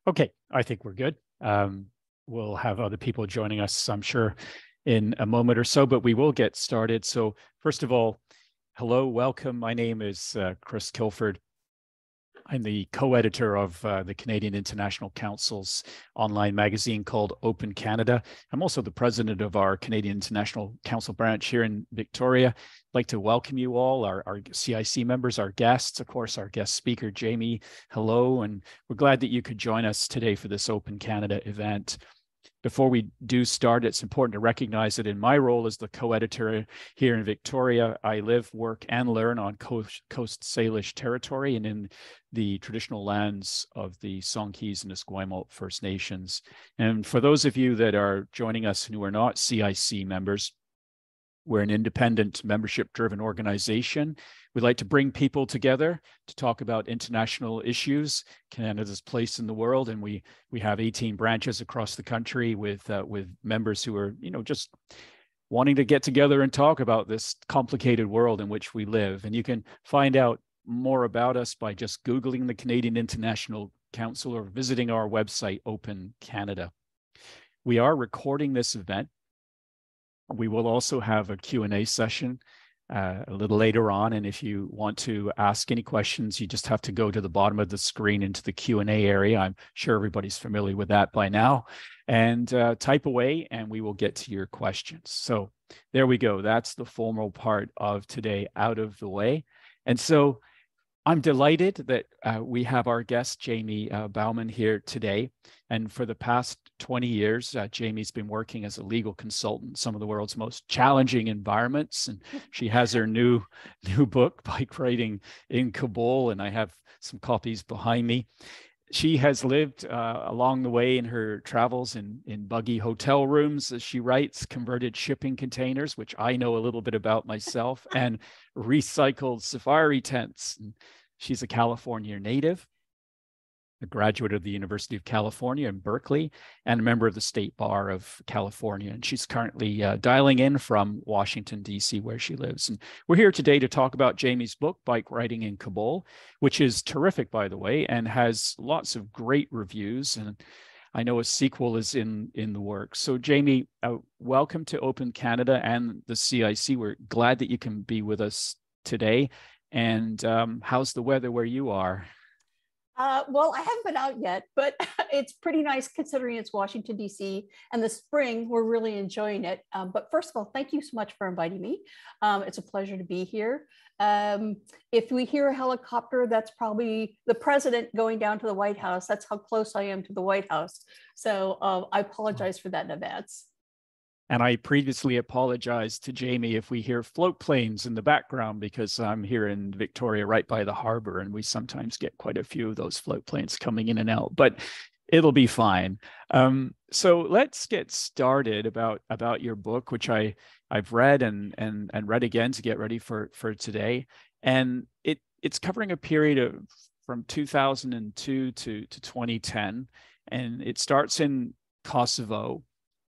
Okay, I think we're good. We'll have other people joining us, I'm sure, in a moment or so, but we will get started. So first of all, hello, welcome. My name is Chris Kilford. I'm the co-editor of the Canadian International Council's online magazine called Open Canada. I'm also the president of our Canadian International Council branch here in Victoria. I'd like to welcome you all, our CIC members, our guests, of course, our guest speaker, Jamie. Hello, and we're glad that you could join us today for this Open Canada event. Before we do start, it's important to recognize that in my role as the co-editor here in Victoria, I live, work, and learn on Coast Salish territory and in the traditional lands of the Songhees and Esquimalt First Nations. And for those of you that are joining us who are not CIC members, we're an independent, membership-driven organization. We like to bring people together to talk about international issues, Canada's place in the world, and we have 18 branches across the country with members who are, just wanting to get together and talk about this complicated world in which we live. And you can find out more about us by just Googling the Canadian International Council or visiting our website, Open Canada. We are recording this event. We will also have a Q&A session a little later on. And if you want to ask any questions, you just have to go to the bottom of the screen into the Q&A area. I'm sure everybody's familiar with that by now. And type away and we will get to your questions. So there we go. That's the formal part of today out of the way. And so I'm delighted that we have our guest, Jamie Bowman, here today. And for the past 20 years, Jamie's been working as a legal consultant in some of the world's most challenging environments. And she has her new book, Bike Riding in Kabul, and I have some copies behind me. She has lived along the way in her travels in buggy hotel rooms, as she writes, converted shipping containers, which I know a little bit about myself, and recycled safari tents. And she's a California native, a graduate of the University of California in Berkeley, and a member of the State Bar of California. And she's currently dialing in from Washington, D.C., where she lives. And we're here today to talk about Jamie's book, Bike Riding in Kabul, which is terrific, by the way, and has lots of great reviews. And I know a sequel is in the works. So Jamie, welcome to Open Canada and the CIC. We're glad that you can be with us today. And how's the weather where you are? Well, I haven't been out yet, but it's pretty nice considering it's Washington, D.C. and the spring. We're really enjoying it. But first of all, thank you so much for inviting me. It's a pleasure to be here. If we hear a helicopter, that's probably the president going down to the White House. That's how close I am to the White House. So I apologize for that in advance. And I previously apologized to Jamie if we hear float planes in the background, because I'm here in Victoria right by the harbor, and we sometimes get quite a few of those float planes coming in and out, but it'll be fine. So let's get started about your book, which I've read and read again to get ready for today. And it's covering a period from 2002 to 2010, and it starts in Kosovo,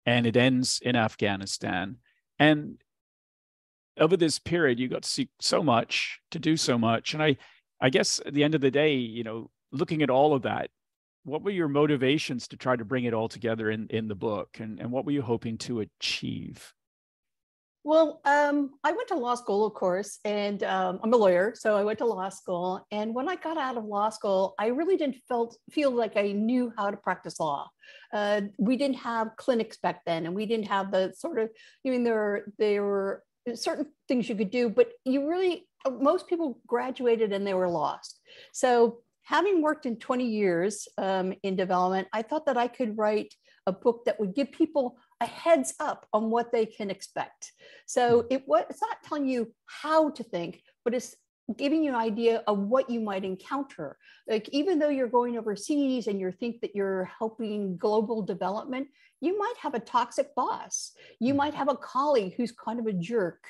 and it ends in Afghanistan. And over this period, you got to see so much, to do so much. And I guess at the end of the day, looking at all of that, what were your motivations to try to bring it all together in the book? And what were you hoping to achieve? Well, I went to law school, of course, and I'm a lawyer, so I went to law school. And when I got out of law school, I really didn't feel like I knew how to practice law. We didn't have clinics back then, and we didn't have the sort of, there were certain things you could do, but most people graduated and they were lost. So having worked in 20 years in development, I thought that I could write a book that would give people a heads up on what they can expect. So it's not telling you how to think, but it's giving you an idea of what you might encounter. Like, even though you're going overseas and you think that you're helping global development, you might have a toxic boss. You might have a colleague who's kind of a jerk.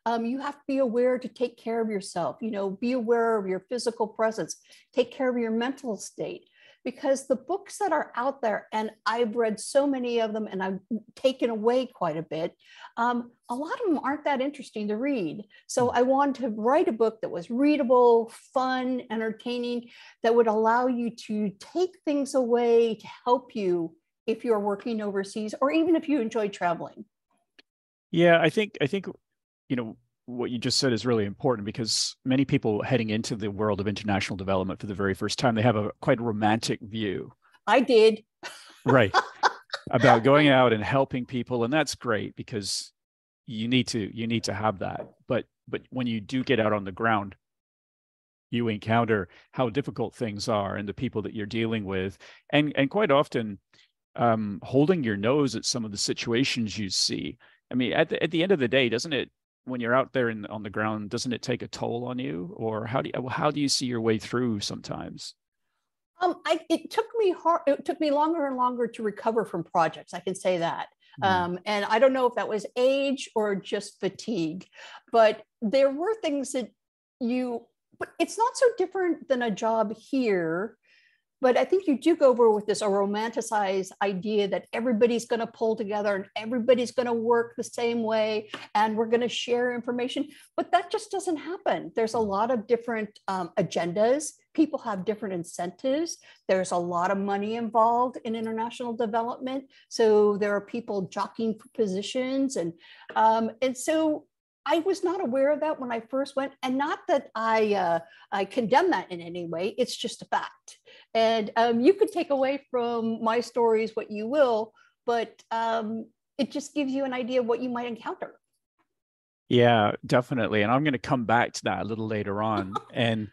You have to be aware to take care of yourself, be aware of your physical presence, take care of your mental state. because the books that are out there, and I've read so many of them and I've taken away quite a bit, a lot of them aren't that interesting to read. So I wanted to write a book that was readable, fun, entertaining, that would allow you to take things away to help you if you're working overseas, or even if you enjoy traveling. Yeah, I think what you just said is really important, because many people heading into the world of international development for the very first time, they have a quite romantic view. I did. Right. About going out and helping people, and that's great because you need to have that. But when you do get out on the ground, you encounter how difficult things are and the people that you're dealing with, and quite often holding your nose at some of the situations you see. I mean, at the end of the day, doesn't it, when you're out there on the ground, doesn't it take a toll on you? Or how do you see your way through sometimes? It took me longer and longer to recover from projects. I can say that. And I don't know if that was age or just fatigue, but there were things that but it's not so different than a job here. But I think you do go over with this a romanticized idea that everybody's going to pull together and everybody's going to work the same way and we're going to share information. But that just doesn't happen. There's a lot of different agendas. People have different incentives. There's a lot of money involved in international development. So there are people jockeying for positions. And so I was not aware of that when I first went, and not that I condemn that in any way. It's just a fact. And you could take away from my stories what you will, but it just gives you an idea of what you might encounter. Yeah, definitely. And I'm going to come back to that a little later on. And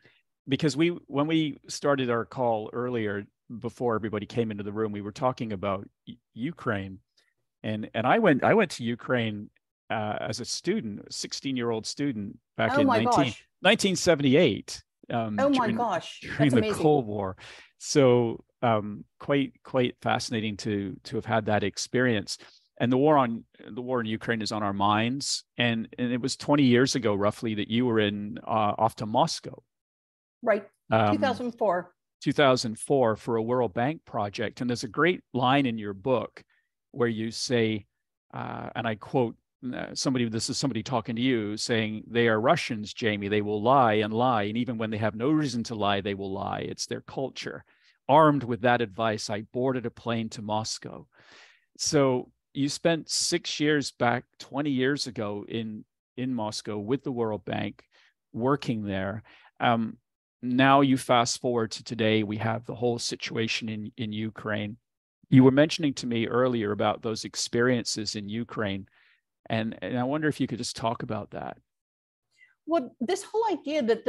because when we started our call earlier, before everybody came into the room, we were talking about Ukraine, and I went to Ukraine as a student, a 16-year-old student back Oh in my gosh. 1978, Oh my gosh. during That's the amazing. Cold War. So quite fascinating to have had that experience. And the war in Ukraine is on our minds. And it was 20 years ago, roughly, that you were off to Moscow. Right. Um, 2004. 2004 for a World Bank project. And there's a great line in your book where you say, and I quote, this is somebody talking to you, saying, "They are Russians, Jamie. They will lie and lie. And even when they have no reason to lie, they will lie. It's their culture." Armed with that advice, I boarded a plane to Moscow. So you spent 6 years back 20 years ago in Moscow with the World Bank, working there. Now you fast forward to today, we have the whole situation in Ukraine. You were mentioning to me earlier about those experiences in Ukraine. And I wonder if you could just talk about that. Well, this whole idea that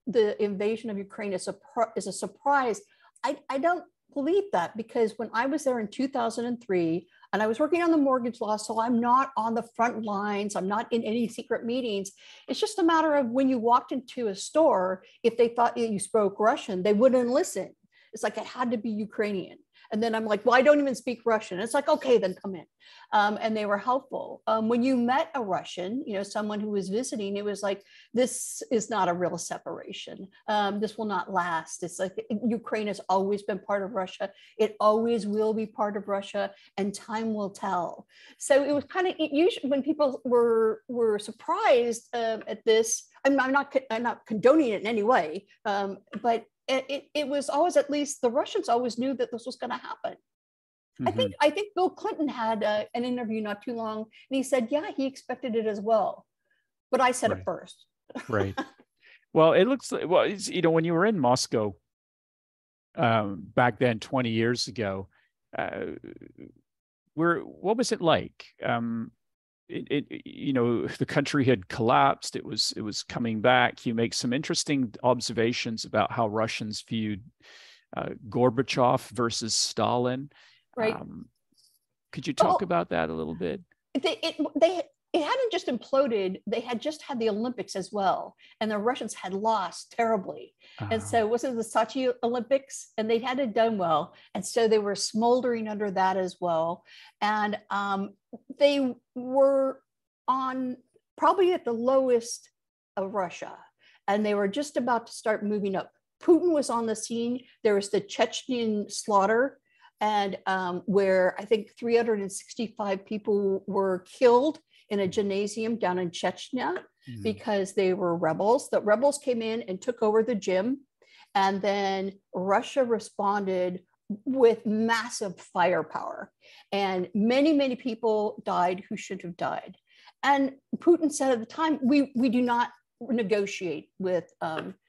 the invasion of Ukraine is a surprise, I don't believe that, because when I was there in 2003, and I was working on the mortgage law, so I'm not on the front lines, I'm not in any secret meetings. It's just a matter of when you walked into a store, if they thought you spoke Russian, they wouldn't listen. It's like it had to be Ukrainian. And then I'm like, well, I don't even speak Russian. It's like, okay, then come in. And they were helpful. When you met a Russian, someone who was visiting, it was like, this is not a real separation. This will not last. It's like Ukraine has always been part of Russia. It always will be part of Russia, and time will tell. So it was kind of usually when people were surprised at this. I'm not condoning it in any way, but it was always, at least the Russians always knew that this was going to happen. Mm-hmm. I think Bill Clinton had an interview not too long, and he said, yeah, he expected it as well. But I said it first. Right. Well, it looks like, when you were in Moscow back then, 20 years ago, what was it like? The country had collapsed. It was coming back. You make some interesting observations about how Russians viewed Gorbachev versus Stalin. Right. Could you talk about that a little bit? It hadn't just imploded. They had just had the Olympics as well, and the Russians had lost terribly. And so was it the Sochi Olympics? And they hadn't done well, and so they were smoldering under that as well. And they were on probably at the lowest of Russia, and they were just about to start moving up Putin was on the scene. There was the Chechen slaughter, and where I think 365 people were killed in a gymnasium down in Chechnya because they were rebels. The rebels came in and took over the gym, and then Russia responded with massive firepower, and many, many people died who shouldn't have died. And Putin said at the time, we do not negotiate with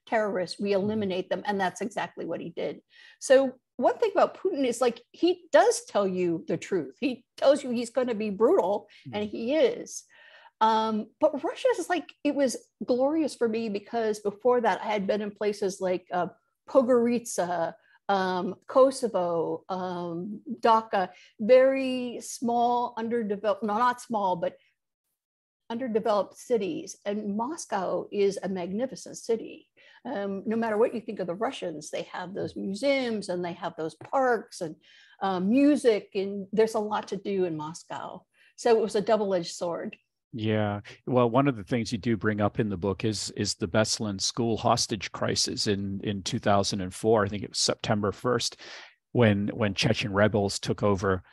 terrorists, we eliminate them. And that's exactly what he did. So one thing about Putin is, like, he does tell you the truth. He tells you he's going to be brutal, and he is. But Russia is like, it was glorious for me because before that I had been in places like Podgorica, Kosovo, Dhaka, very small, underdeveloped, no, not small, but underdeveloped cities. And Moscow is a magnificent city. No matter what you think of the Russians, they have those museums and they have those parks and music, and there's a lot to do in Moscow. So it was a double-edged sword. Yeah. Well, one of the things you do bring up in the book is the Beslan school hostage crisis in 2004. I think it was September 1st, when Chechen rebels took over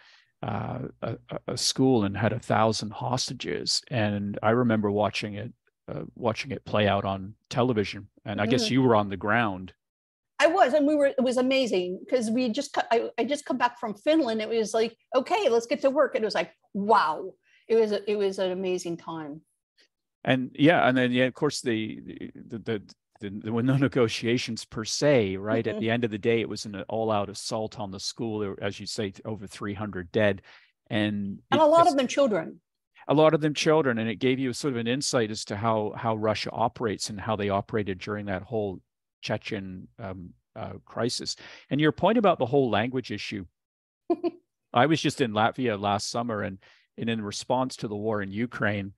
a school and had 1,000 hostages. And I remember watching it play out on television. And I guess you were on the ground. I was, and it was amazing because I just come back from Finland. It was like, okay, let's get to work. And it was like, wow. It was an amazing time. And yeah, and then of course there were no negotiations per se, right? At the end of the day, it was an all-out assault on the school. There were, as you say, over 300 dead, and a lot of them children. A lot of them children, and it gave you sort of an insight as to how Russia operates and how they operated during that whole Chechen crisis. And your point about the whole language issue, I was just in Latvia last summer, and in response to the war in Ukraine,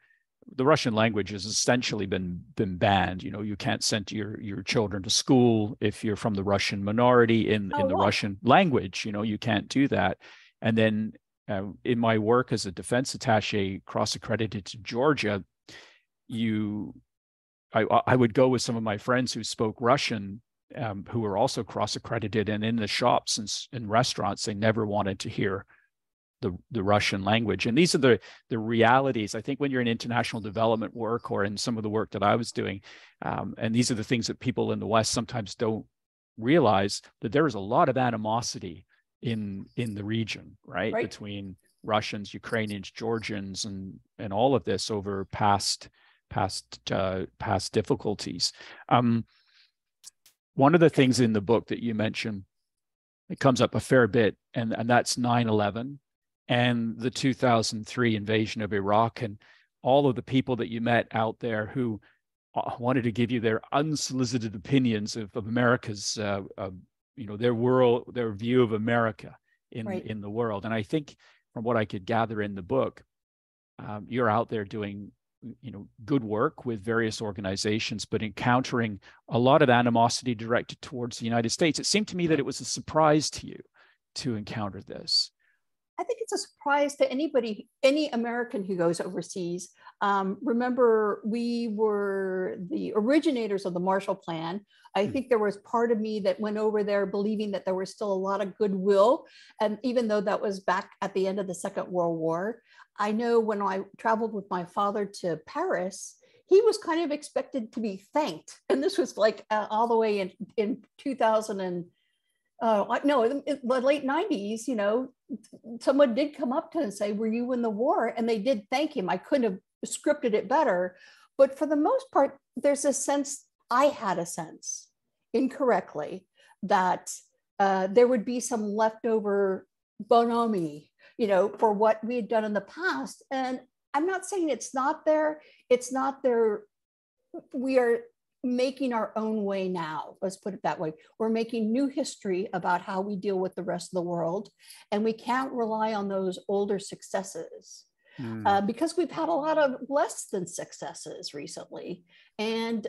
the Russian language has essentially been banned. You know, you can't send your children to school if you're from the Russian minority in the Russian language. You know, you can't do that. And then in my work as a defense attaché cross-accredited to Georgia, I would go with some of my friends who spoke Russian, who were also cross-accredited, and in the shops and restaurants, they never wanted to hear the Russian language. And these are the realities, I think, when you're in international development work or in some of the work that I was doing. And these are the things that people in the West sometimes don't realize, that there is a lot of animosity in the region, right? Between Russians, Ukrainians, Georgians, and all of this over past difficulties. One of the things in the book that you mentioned, it comes up a fair bit, and that's 9/11. And the 2003 invasion of Iraq, and all of the people that you met out there who wanted to give you their unsolicited opinions of America's, their view of America in the world. And I think from what I could gather in the book, you're out there doing, good work with various organizations, but encountering a lot of animosity directed towards the United States. It seemed to me that it was a surprise to you to encounter this. I think it's a surprise to any American who goes overseas. Remember, we were the originators of the Marshall Plan. I think there was part of me that went over there believing that there was still a lot of goodwill. And even though that was back at the end of the Second World War, I know when I traveled with my father to Paris, he was kind of expected to be thanked. And this was like all the way in 2000 and in the late 90s, someone did come up to him and say, were you in the war? And they did thank him. I couldn't have scripted it better. But for the most part, I had a sense, incorrectly, that there would be some leftover bonhomie, for what we had done in the past. And I'm not saying it's not there. It's not there. We are making our own way now. Let's put it that way. We're making new history about how we deal with the rest of the world. And we can't rely on those older successes because we've had a lot of less than successes recently. And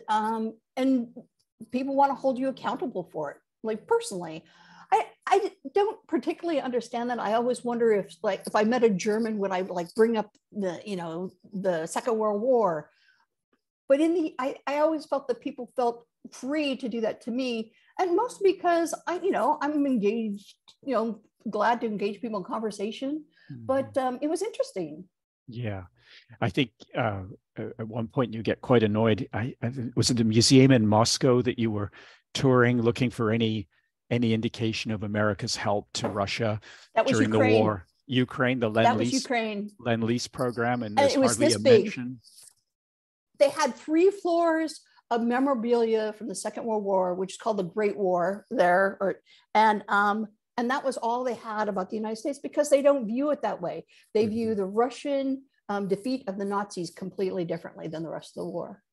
people want to hold you accountable for it. Like personally, I don't particularly understand that. I always wonder if I met a German, would I bring up the Second World War? But I always felt that people felt free to do that to me. And mostly because I'm engaged, glad to engage people in conversation, but it was interesting. Yeah. I think at one point you get quite annoyed. Was it the museum in Moscow that you were touring, looking for any indication of America's help to Russia during the war? Ukraine, the Lend-Lease program, and there's it was hardly this a big. mention. They had 3 floors of memorabilia from the Second World War, which is called the Great War there, and that was all they had about the United States, because they don't view it that way. They view the Russian defeat of the Nazis completely differently than the rest of the war.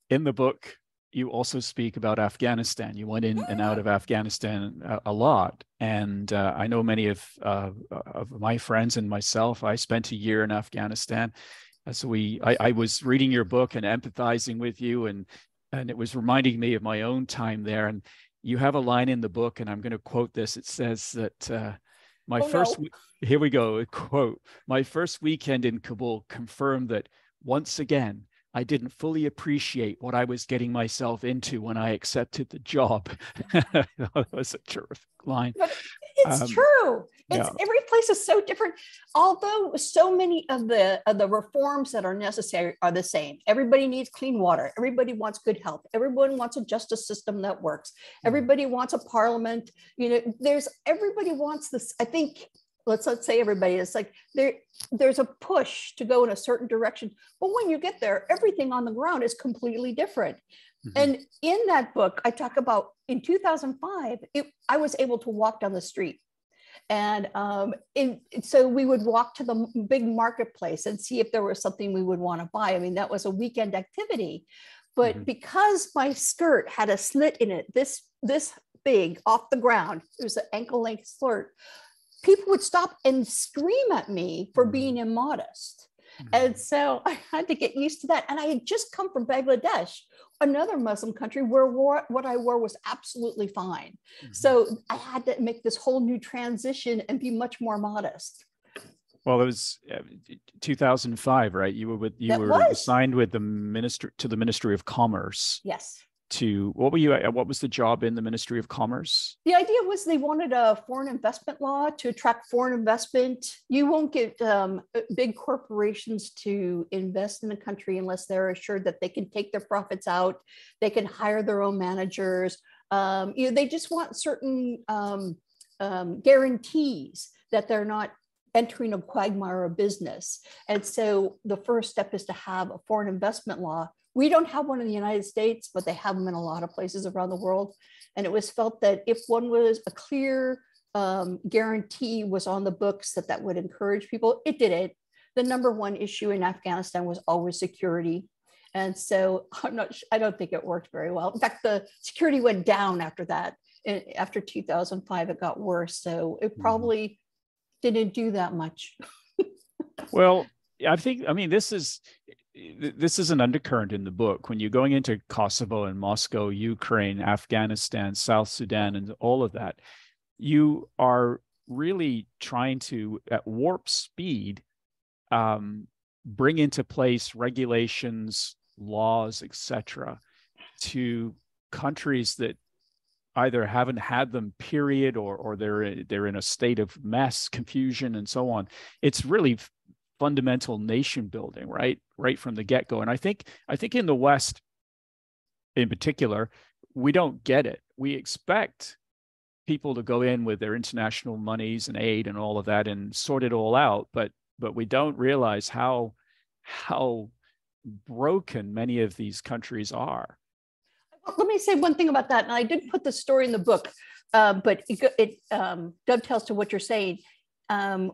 In the book, you also speak about Afghanistan. You went in and out of Afghanistan a lot. And I know many of my friends and myself, I spent a year in Afghanistan. So I was reading your book and empathizing with you, and it was reminding me of my own time there. And you have a line in the book, and I'm going to quote this. It says that here we go, a quote, "My first weekend in Kabul confirmed that once again, I didn't fully appreciate what I was getting myself into when I accepted the job." That was a terrific line. But it's true. Every place is so different. Although so many of the reforms that are necessary are the same. Everybody needs clean water. Everybody wants good health. Everyone wants a justice system that works. Everybody wants a parliament. Everybody wants this. I think, let's say everybody, it's like there's a push to go in a certain direction. But when you get there, everything on the ground is completely different. And in that book, I talk about in 2005, I was able to walk down the street. And so we would walk to the big marketplace and see if there was something we would want to buy. I mean, that was a weekend activity. But because my skirt had a slit in it, this big off the ground, it was an ankle-length skirt, people would stop and scream at me for being immodest. And so I had to get used to that. And I had just come from Bangladesh, another Muslim country where what I wore was absolutely fine. So I had to make this whole new transition and be much more modest. Well, it was 2005, right? You were assigned with the Ministry of Commerce. Yes. What was the job in the Ministry of Commerce? The idea was they wanted a foreign investment law to attract foreign investment. You won't get big corporations to invest in the country unless they're assured that they can take their profits out. They can hire their own managers. They just want certain guarantees that they're not entering a quagmire of business. And so the first step is to have a foreign investment law. We don't have one in the United States, but they have them in a lot of places around the world. And it was felt that if one was a clear guarantee was on the books, that would encourage people. It didn't. The number one issue in Afghanistan was always security. And so I don't think it worked very well. In fact, the security went down after that. And after 2005, it got worse. So it probably didn't do that much. Well, this is an undercurrent in the book. When you're going into Kosovo and Moscow, Ukraine, Afghanistan, South Sudan, and all of that, you are really trying to, at warp speed, bring into place regulations, laws, etc., to countries that either haven't had them, period, or they're in a state of mess, confusion, and so on. It's really fundamental nation building, right from the get-go. And I think in the West, in particular, we don't get it. We expect people to go in with their international monies and aid and all of that and sort it all out, but we don't realize how broken many of these countries are. Let me say one thing about that, and I did put the story in the book, but it dovetails to what you're saying.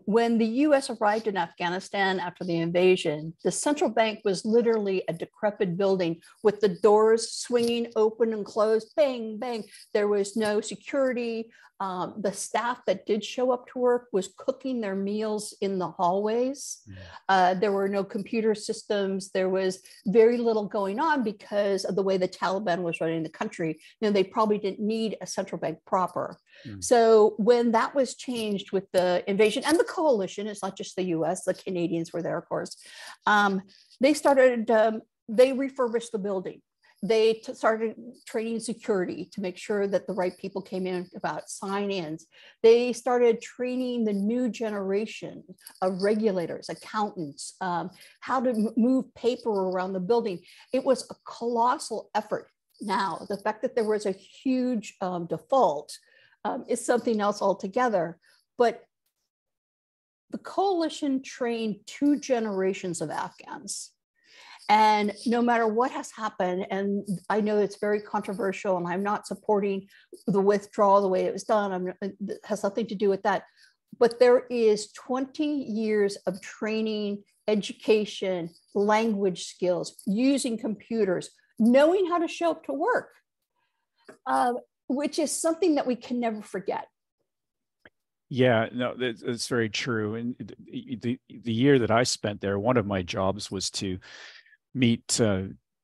When the U.S. arrived in Afghanistan after the invasion, the central bank was literally a decrepit building with the doors swinging open and closed, bang, bang. There was no security. The staff that did show up to work was cooking their meals in the hallways. There were no computer systems. There was very little going on because of the way the Taliban was running the country. They probably didn't need a central bank proper. So when that was changed with the invasion and the coalition, it's not just the US, the Canadians were there, of course, they refurbished the building. They started training security to make sure that the right people came in about sign-ins. They started training the new generation of regulators, accountants, how to move paper around the building. It was a colossal effort. Now, the fact that there was a huge default is something else altogether. But the coalition trained 2 generations of Afghans. And no matter what has happened, and I know it's very controversial, and I'm not supporting the withdrawal the way it was done, it has nothing to do with that. But there is 20 years of training, education, language skills, using computers, knowing how to show up to work, which is something that we can never forget. Yeah, no, that's very true. And the year that I spent there, one of my jobs was to meet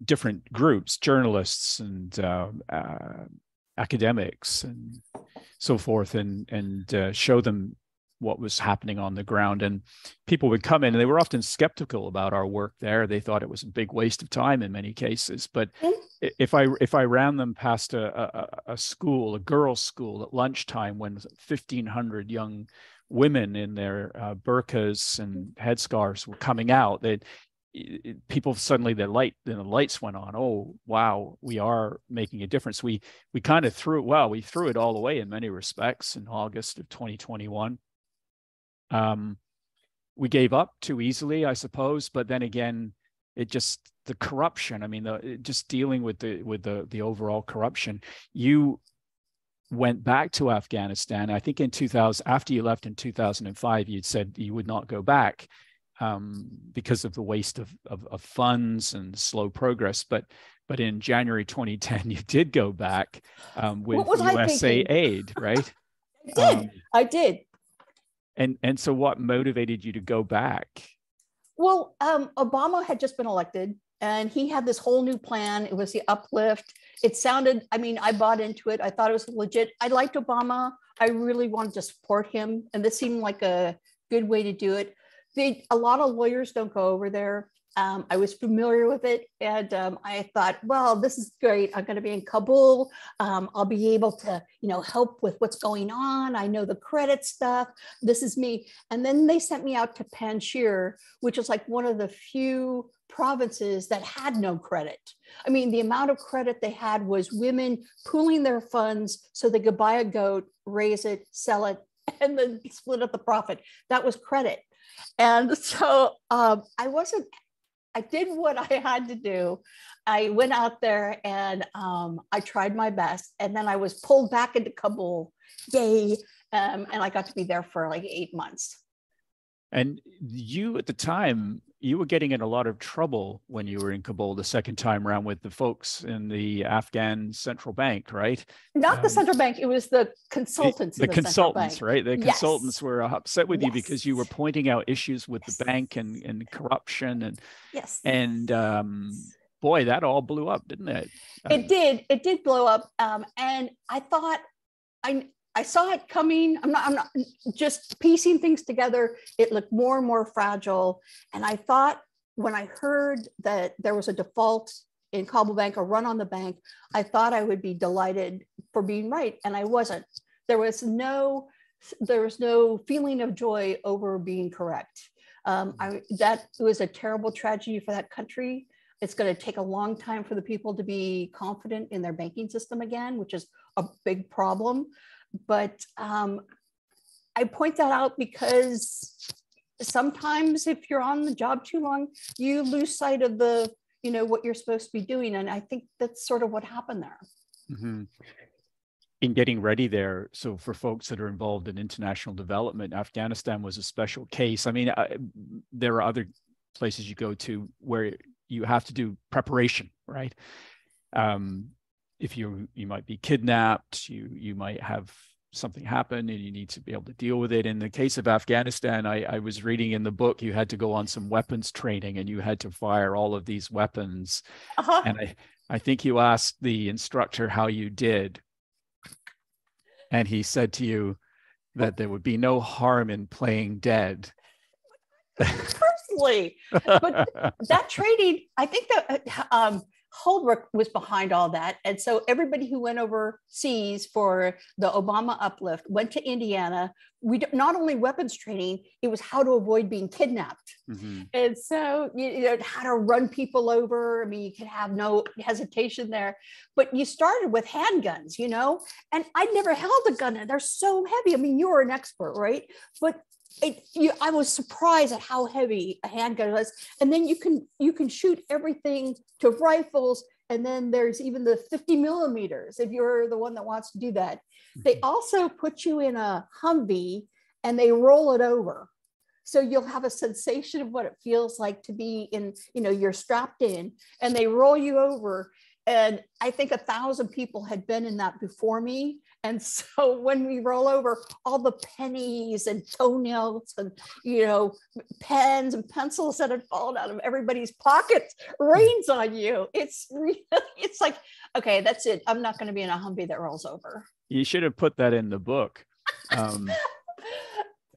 different groups, journalists and academics and so forth, and show them what was happening on the ground. And people would come in and they were often skeptical about our work there. They thought it was a big waste of time in many cases. But if I ran them past a school, a girls' school at lunchtime when 1,500 young women in their burqas and headscarves were coming out, people suddenly the lights went on. Oh, wow, we are making a difference. We kind of threw it all away in many respects in August of 2021. We gave up too easily, I suppose, but then again, the corruption. I mean, just dealing with the overall corruption. You went back to Afghanistan. I think in 2000, after you left in 2005, you'd said you would not go back because of the waste of funds and slow progress. But in January 2010, you did go back with USA aid, right? I did. And so what motivated you to go back? Well, Obama had just been elected and he had this whole new plan. It was the uplift. It sounded, I bought into it. I thought it was legit. I liked Obama. I really wanted to support him. And this seemed like a good way to do it. A lot of lawyers don't go over there. I was familiar with it. And I thought, well, this is great. I'm going to be in Kabul. I'll be able to, help with what's going on. I know the credit stuff. This is me. And then they sent me out to Panjshir, which is like one of the few provinces that had no credit. The amount of credit they had was women pooling their funds so they could buy a goat, raise it, sell it, and then split up the profit. That was credit. And so I did what I had to do. I went out there and I tried my best. And then I was pulled back into Kabul. Yay. And I got to be there for like 8 months. And you, at the time, you were getting in a lot of trouble when you were in Kabul the second time around with the folks in the Afghan central bank, right? Not the central bank. It was the consultants. The consultants, right? The consultants yes. were upset with you because you were pointing out issues with the bank and corruption. And yes. And boy, that all blew up, didn't it? It did. It did blow up. And I thought, I saw it coming. I'm not just piecing things together. It looked more and more fragile. And I thought when I heard that there was a default in Kabul Bank, a run on the bank, I thought I would be delighted for being right. And I wasn't. There was no feeling of joy over being correct. That was a terrible tragedy for that country. It's going to take a long time for the people to be confident in their banking system again, which is a big problem. But I point that out because sometimes if you're on the job too long, you lose sight of what you're supposed to be doing. And I think that's sort of what happened there. Mm-hmm. In getting ready there, so for folks that are involved in international development, Afghanistan was a special case. There are other places you go to where you have to do preparation, right? If you might be kidnapped, you might have something happen and you need to be able to deal with it. In the case of Afghanistan, I was reading in the book, you had to go on some weapons training and you had to fire all of these weapons. Uh-huh. And I think you asked the instructor how you did. And he said to you that there would be no harm in playing dead. Personally, but that training, I think that Holbrooke was behind all that. And so everybody who went overseas for the Obama uplift went to Indiana. Not only weapons training, it was how to avoid being kidnapped. Mm-hmm. And so, how to run people over. I mean, you could have no hesitation there, but you started with handguns, and I'd never held a gun. They're so heavy. I mean, you're an expert, right? But I was surprised at how heavy a handgun was. And then you can shoot everything to rifles. And then there's even the 50 millimeters if you're the one that wants to do that. They also put you in a Humvee and they roll it over. So you'll have a sensation of what it feels like to be in, you're strapped in and they roll you over. And I think 1,000 people had been in that before me. And so when we roll over, all the pennies and toenails and, pens and pencils that had fallen out of everybody's pockets rains on you. It's like, okay, that's it. I'm not going to be in a Humvee that rolls over. You should have put that in the book.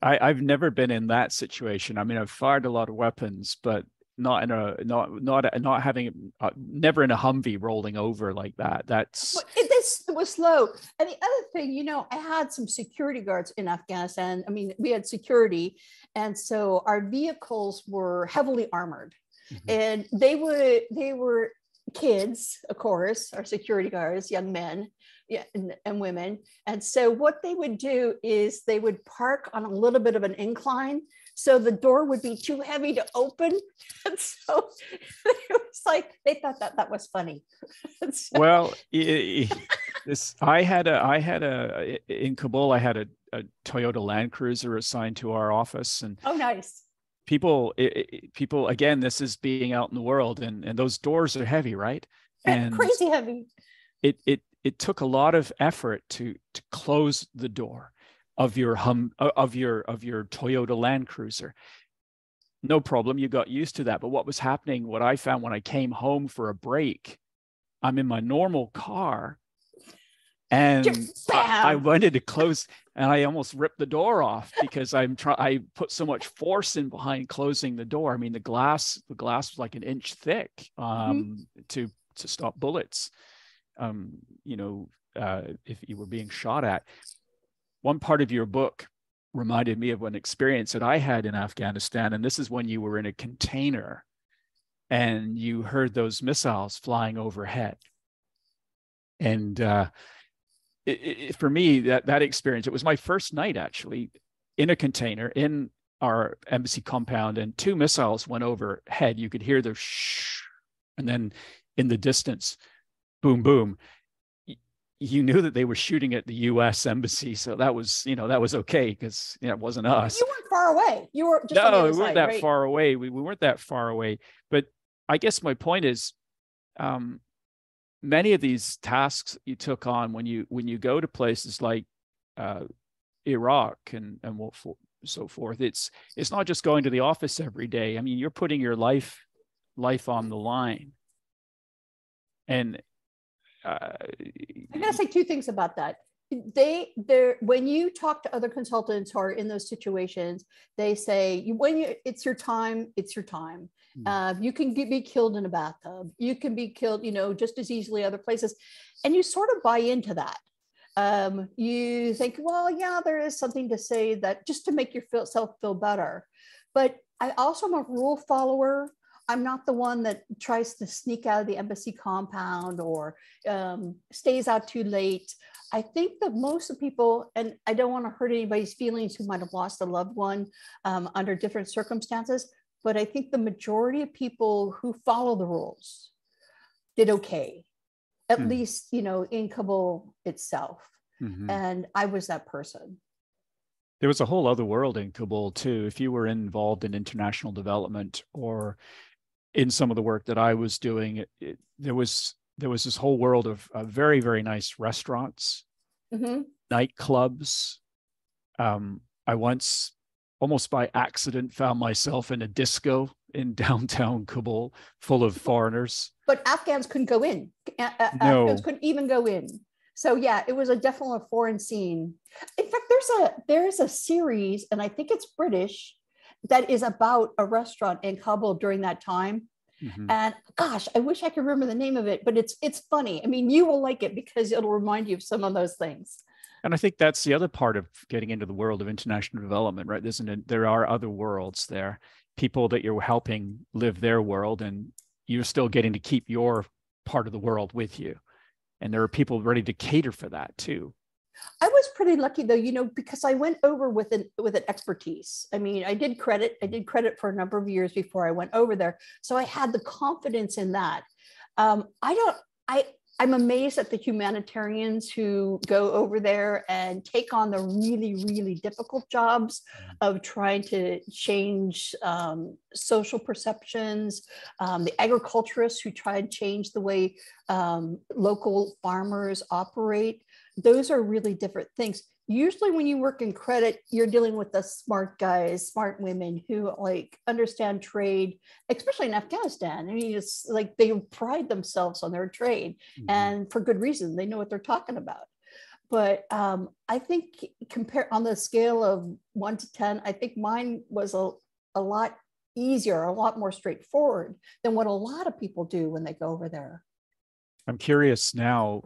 I've never been in that situation. I mean, I've fired a lot of weapons, but not having never in a Humvee rolling over like that. This was slow. And the other thing, I had some security guards in Afghanistan. I mean, we had security, and so our vehicles were heavily armored, and they were kids, of course, our security guards, young men, and women. And so what they would do is they would park on a little bit of an incline. So the door would be too heavy to open. And so it was like, they thought that was funny. Well, in Kabul, I had a Toyota Land Cruiser assigned to our office. And oh, nice. People, again, this is being out in the world, and those doors are heavy, right? And crazy heavy. It took a lot of effort to close the door of your Toyota Land Cruiser. No problem, you got used to that. But what was happening, what I found when I came home for a break, I'm in my normal car, and I wanted to close, and I almost ripped the door off because I put so much force in behind closing the door. I mean, the glass was like an inch thick to stop bullets. If you were being shot at. One part of your book reminded me of an experience that I had in Afghanistan. And this is when you were in a container and you heard those missiles flying overhead. And for me, that experience, it was my first night actually in a container in our embassy compound, and 2 missiles went overhead. You could hear the shh, and then in the distance, boom, boom. You knew that they were shooting at the U.S. embassy, so that was okay because it wasn't us. You weren't far away. You were just on the other we weren't side, that right? far away. We weren't that far away. But I guess my point is, many of these tasks you took on when you go to places like Iraq and so forth. It's not just going to the office every day. I mean, you're putting your life on the line, and. I'm going to say 2 things about that. When you talk to other consultants who are in those situations, they say it's your time, it's your time. You can be killed in a bathtub. You can be killed, just as easily other places, and you sort of buy into that. You think, well, yeah, there is something to say that just to make yourself feel better. But I also am a rule follower. I'm not the one that tries to sneak out of the embassy compound or stays out too late. I think that most of the people, and I don't want to hurt anybody's feelings who might have lost a loved one under different circumstances, but I think the majority of people who follow the rules did okay, at least, in Kabul itself. And I was that person. There was a whole other world in Kabul too. If you were involved in international development or in some of the work that I was doing, there was this whole world of very, very nice restaurants, nightclubs. I once, almost by accident, found myself in a disco in downtown Kabul full of foreigners. But Afghans couldn't go in. No. Afghans couldn't even go in. So yeah, it was definitely a foreign scene. In fact, there's a series, and I think it's British, that is about a restaurant in Kabul during that time. Mhm. And gosh, I wish I could remember the name of it, but it's funny. I mean, you will like it because it'll remind you of some of those things. And I think that's the other part of getting into the world of international development, right? There are other worlds there, people that you're helping live their world, and you're still getting to keep your part of the world with you. And there are people ready to cater for that too. I was pretty lucky though, because I went over with an expertise. I mean, I did credit for a number of years before I went over there. So I had the confidence in that. I don't, I'm amazed at the humanitarians who go over there and take on the really, really difficult jobs of trying to change social perceptions, the agriculturists who try to change the way local farmers operate. Those are really different things. Usually when you work in credit, you're dealing with the smart guys, smart women who like understand trade, especially in Afghanistan. I mean, it's like they pride themselves on their trade, and for good reason. They know what they're talking about. But I think compare on the scale of 1 to 10, I think mine was a lot easier, a lot more straightforward than what a lot of people do when they go over there. I'm curious now,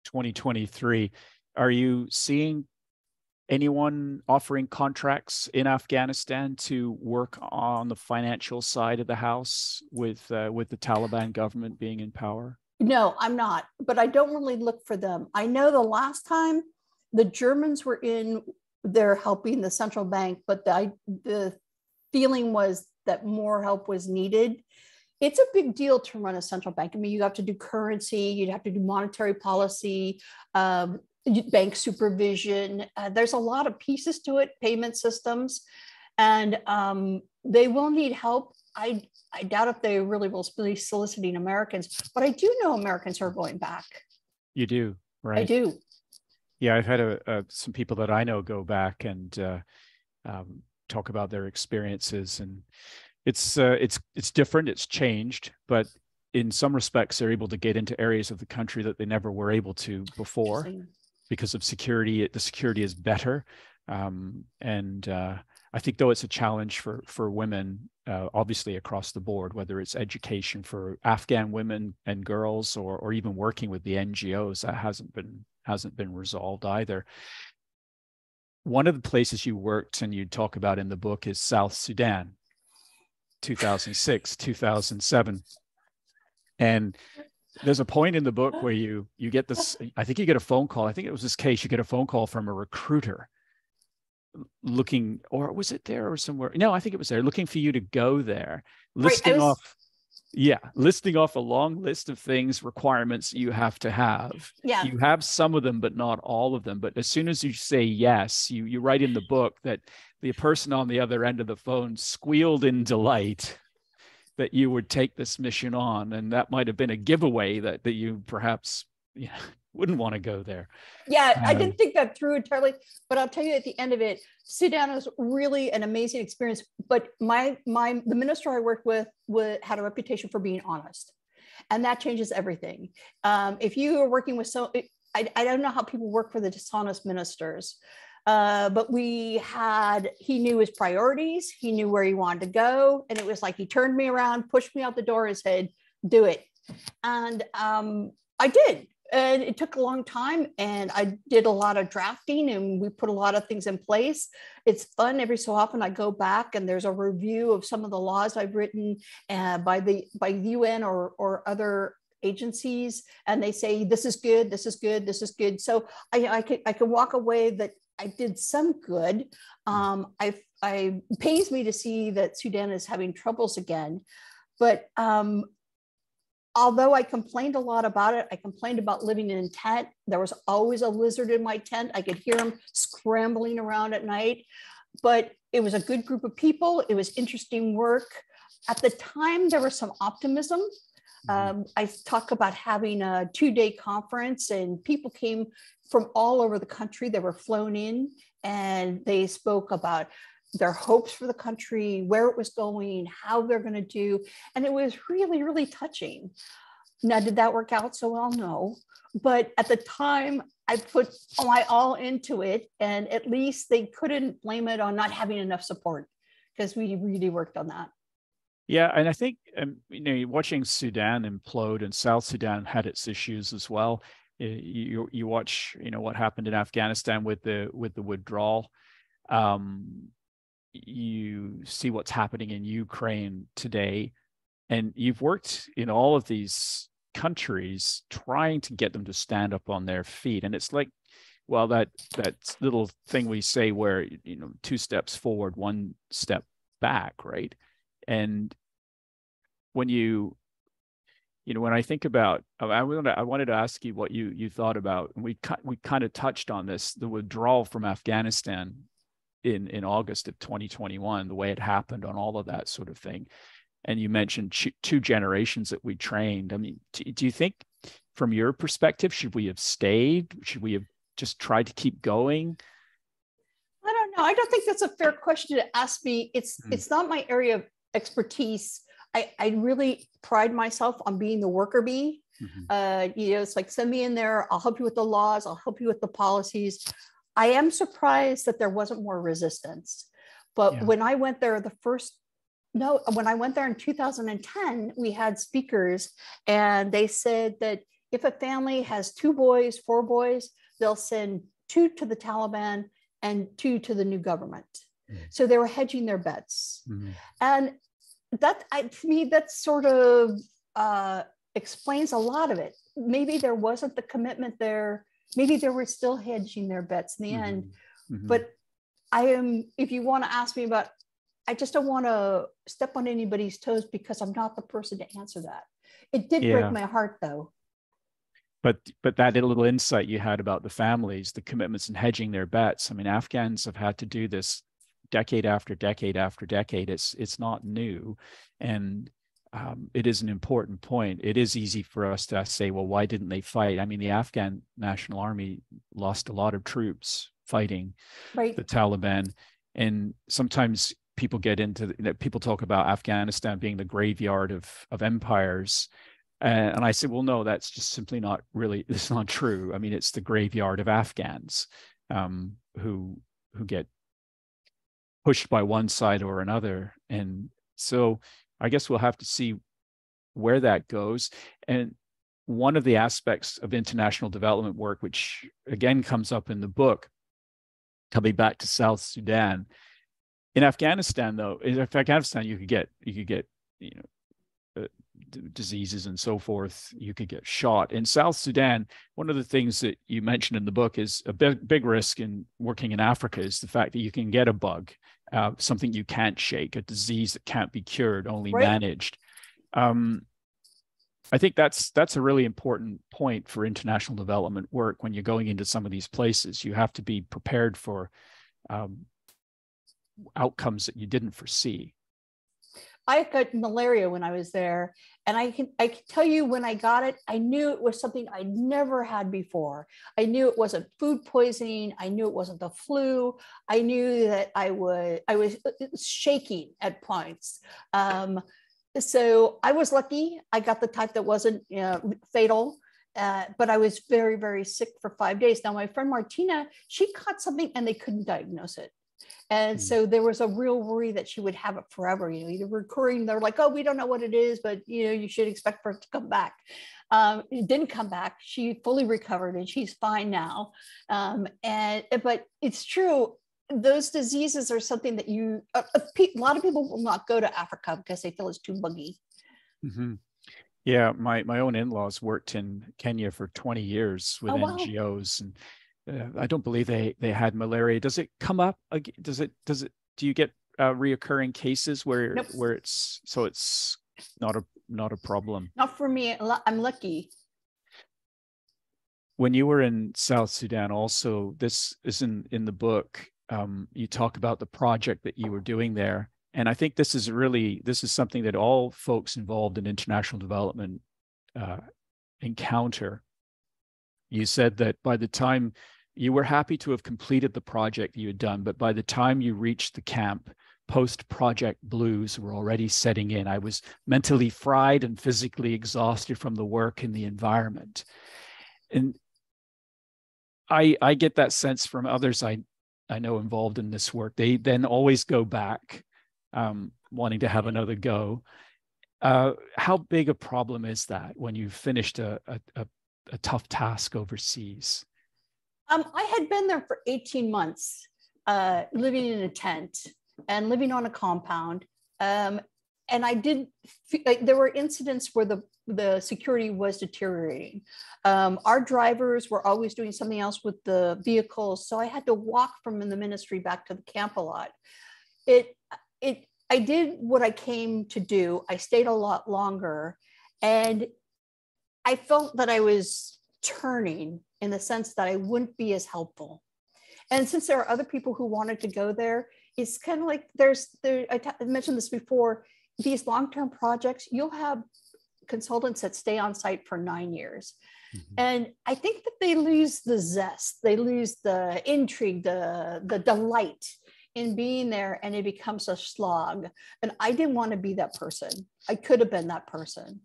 2023, are you seeing anyone offering contracts in Afghanistan to work on the financial side of the house with the Taliban government being in power? No, I'm not, but I don't really look for them. I know the last time the Germans were in there helping the central bank, but the feeling was that more help was needed. It's a big deal to run a central bank. I mean, you have to do currency, you'd have to do monetary policy, bank supervision. There's a lot of pieces to it, payment systems, and they will need help. I doubt if they really will be soliciting Americans, but I do know Americans are going back. You do, right? I do. Yeah, I've had some people that I know go back and talk about their experiences, and it's different. It's changed, but in some respects, they're able to get into areas of the country that they never were able to before because of security. The security is better, and I think though it's a challenge for women, obviously across the board, whether it's education for Afghan women and girls, or even working with the NGOs, that hasn't been resolved either. One of the places you worked and you talk about in the book is South Sudan, 2006, 2007. And there's a point in the book where you get this, I think you get a phone call. I think it was this case, you get a phone call from a recruiter looking, or was it there or somewhere? No, I think it was there, looking for you to go there, listing off a long list of things, requirements you have to have. Yeah. You have some of them, but not all of them. But as soon as you say yes, you write in the book that the person on the other end of the phone squealed in delight that you would take this mission on. And that might have been a giveaway that you perhaps wouldn't want to go there. Yeah, I didn't think that through entirely, but I'll tell you at the end of it, Sudan was really an amazing experience. But the minister I worked with had a reputation for being honest, and that changes everything. If you are working with I don't know how people work for the dishonest ministers, but he knew his priorities, he knew where he wanted to go, and it was like he turned me around, pushed me out the door, and said, "Do it," and I did. And it took a long time, and I did a lot of drafting, and we put a lot of things in place. It's fun. Every so often I go back and there's a review of some of the laws I've written by UN or other agencies, and they say, this is good, this is good, this is good. So I can walk away that I did some good. It pains me to see that Sudan is having troubles again, but although I complained a lot about it, I complained about living in a tent. There was always a lizard in my tent. I could hear him scrambling around at night, but it was a good group of people. It was interesting work. At the time, there was some optimism. I talk about having a 2-day conference, and people came from all over the country. They were flown in, and they spoke about their hopes for the country, where it was going, how they're going to do. And it was really, really touching. Now, did that work out so well? No. But at the time, I put my all into it, and at least they couldn't blame it on not having enough support, because we really worked on that. Yeah, and I think you're watching Sudan implode, and South Sudan had its issues as well. You watch what happened in Afghanistan with the withdrawal. Um, you see what's happening in Ukraine today, and you've worked in all of these countries trying to get them to stand up on their feet, and it's like, well, that little thing we say where two steps forward, one step back, right? And when when I think about, I wanted to ask you what you thought about, and we kind of touched on this, the withdrawal from Afghanistan in August of 2021, the way it happened on all of that sort of thing. And you mentioned two generations that we trained. I mean, do you think, from your perspective, should we have stayed? Should we have just tried to keep going? I don't know. I don't think that's a fair question to ask me. It's not my area of expertise. I really pride myself on being the worker bee. It's like, send me in there. I'll help you with the laws. I'll help you with the policies. I am surprised that there wasn't more resistance. But when I went there when I went there in 2010, we had speakers, and they said that if a family has 2 boys, 4 boys, they'll send 2 to the Taliban and 2 to the new government. So they were hedging their bets. And that, to me, that sort of explains a lot of it. Maybe there wasn't the commitment there. Maybe they were still hedging their bets in the end. But if you want to ask me about, I just don't want to step on anybody's toes, because I'm not the person to answer that. It did break my heart, though. But that little insight you had about the families, the commitments, and hedging their bets. I mean, Afghans have had to do this decade after decade after decade. It's not new, and it is an important point. It is easy for us to say, well, why didn't they fight? I mean, the Afghan National Army lost a lot of troops fighting the Taliban, and sometimes people get into that. People talk about Afghanistan being the graveyard of empires. And I said, well, no, that's just simply not really, it's not true. I mean, it's the graveyard of Afghans who get pushed by one side or another. And so I guess we'll have to see where that goes. And one of the aspects of international development work, which again comes up in the book, coming back to South Sudan, in Afghanistan, though, you could get diseases and so forth. You could get shot. In South Sudan, one of the things that you mentioned in the book is a big risk in working in Africa is the fact that you can get a bug, something you can't shake, a disease that can't be cured, only managed. I think that's a really important point for international development work. When you're going into some of these places, you have to be prepared for outcomes that you didn't foresee. I got malaria when I was there, and I can tell you, when I got it, I knew it was something I never had before. I knew it wasn't food poisoning. I knew it wasn't the flu. I knew that I was shaking at points. So I was lucky. I got the type that wasn't fatal. But I was very, very sick for 5 days. Now, my friend Martina, she caught something and they couldn't diagnose it. And so there was a real worry that she would have it forever, either recurring. They're like, oh, we don't know what it is, but you should expect for it to come back. It didn't come back. She fully recovered and she's fine now. But it's true. Those diseases are something that a lot of people will not go to Africa because they feel it's too buggy. Yeah, my own in-laws worked in Kenya for 20 years with NGOs, and I don't believe they had malaria. Does it come up? Do you get reoccurring cases where it's not a problem? Not for me. I'm lucky. When you were in South Sudan, also, this is in the book. You talk about the project that you were doing there, and I think this is something that all folks involved in international development encounter. You said that by the time you were happy to have completed the project you had done, but by the time you reached the camp, post-project blues were already setting in. I was mentally fried and physically exhausted from the work and the environment. And I get that sense from others I know involved in this work. They then always go back. wanting to have another go. How big a problem is that when you've finished a tough task overseas? I had been there for 18 months, living in a tent and living on a compound. And I did, there were incidents where the security was deteriorating. Our drivers were always doing something else with the vehicles. So I had to walk from the ministry back to the camp a lot. I did what I came to do. I stayed a lot longer, and I felt that I was turning in the sense that I wouldn't be as helpful. And since there are other people who wanted to go there, it's kind of like I mentioned this before, these long-term projects, you'll have consultants that stay on site for 9 years. Mm-hmm. And I think that they lose the zest, they lose the intrigue, the delight in being there, and it becomes a slog. And I didn't want to be that person. I could have been that person,